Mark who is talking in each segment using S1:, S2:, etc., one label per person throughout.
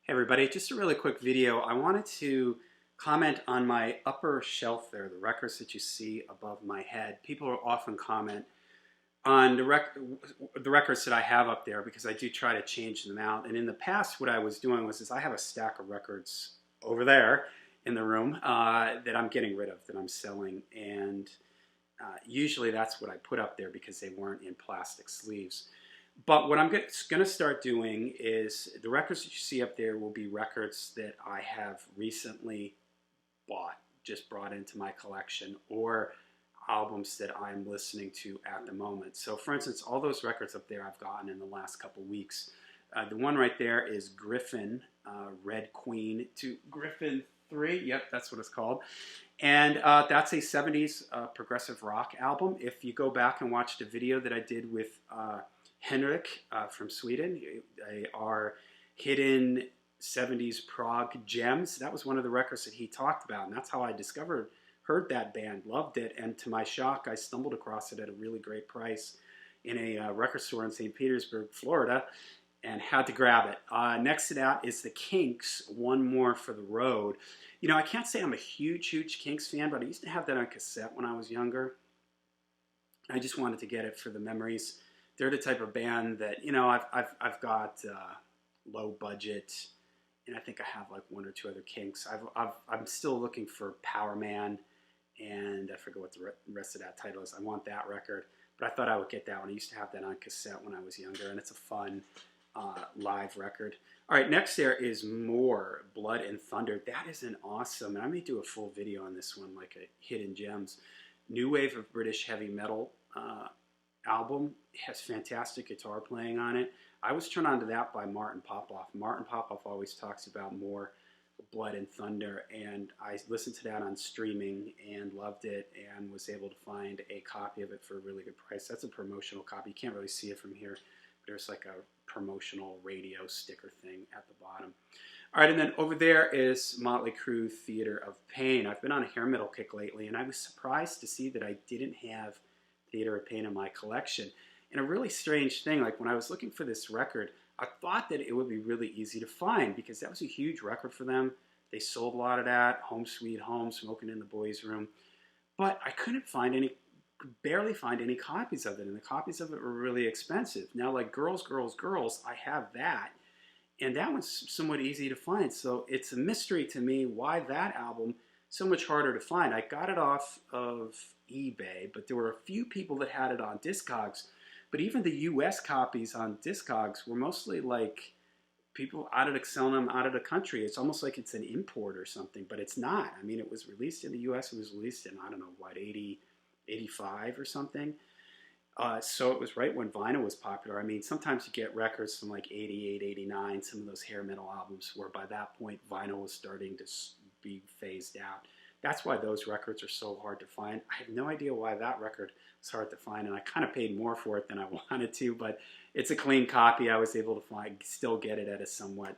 S1: Hey everybody, just a really quick video. I wanted to comment on my upper shelf there, the records that you see above my head. People often comment on the records that I have up there because I do try to change them out. And in the past, what I was doing was I have a stack of records over there in the room that I'm getting rid of, that I'm selling. And usually that's what I put up there because they weren't in plastic sleeves. But what I'm going to start doing is the records that you see up there will be records that I have recently bought, just brought into my collection, or albums that I'm listening to at the moment. So for instance, all those records up there I've gotten in the last couple weeks. The one right there is Griffin, Red Queen to Griffin 3, yep, that's what it's called. And that's a 70s progressive rock album. If you go back and watch the video that I did with Henrik from Sweden, they are hidden 70s prog gems. That was one of the records that he talked about, and that's how I heard that band, loved it, and to my shock, I stumbled across it at a really great price in a record store in St. Petersburg, Florida, and had to grab it. Next to that is the Kinks, One More for the Road. You know, I can't say I'm a huge Kinks fan, but I used to have that on cassette when I was younger. I just wanted to get it for the memories. They're the type of band that, you know, I've got low budget, and I think I have like one or two other Kinks. I'm still looking for Power Man, and I forget what the rest of that title is. I want that record, but I thought I would get that one. I used to have that on cassette when I was younger, and it's a fun live record. All right, next there is More, Blood and Thunder. That is an awesome, and I may do a full video on this one, like a Hidden Gems. New wave of British heavy metal album. It has fantastic guitar playing on it. I was turned on to that by Martin Popoff. Martin Popoff always talks about More, Blood and Thunder, and I listened to that on streaming and loved it and was able to find a copy of it for a really good price. That's a promotional copy. You can't really see it from here. There's like a promotional radio sticker thing at the bottom. All right, and then over there is Motley Crue, Theater of Pain. I've been on a hair metal kick lately, and I was surprised to see that I didn't have Theater of Pain in my collection. And a really strange thing, like when I was looking for this record, I thought that it would be really easy to find because that was a huge record for them. They sold a lot of that, Home Sweet Home, Smoking in the Boys' Room. But I couldn't find any, barely find any copies of it, and the copies of it were really expensive. Now, like Girls, Girls, Girls, I have that, and that one's somewhat easy to find. So it's a mystery to me why that album so much harder to find. I got it off of eBay, but there were a few people that had it on Discogs. But even the US copies on Discogs were mostly like people selling them out of the country. It's almost like it's an import or something, but it's not. I mean, it was released in the US. It was released in, I don't know, what, 80, 85 or something. So it was right when vinyl was popular. I mean, sometimes you get records from like 88, 89, some of those hair metal albums where by that point vinyl was starting to be phased out. That's why those records are so hard to find. I have no idea why that record was hard to find, and I kind of paid more for it than I wanted to, but it's a clean copy. I was able to still get it at a somewhat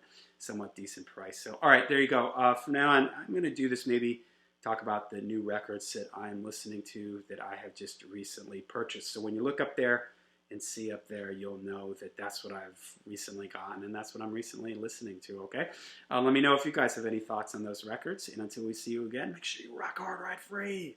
S1: decent price. So, all right, there you go. From now on, I'm going to do this, maybe talk about the new records that I'm listening to that I have just recently purchased. So when you look up there and see up there, you'll know that that's what I've recently gotten, and that's what I'm recently listening to, okay? Let me know if you guys have any thoughts on those records, and until we see you again, make sure you rock hard, ride free.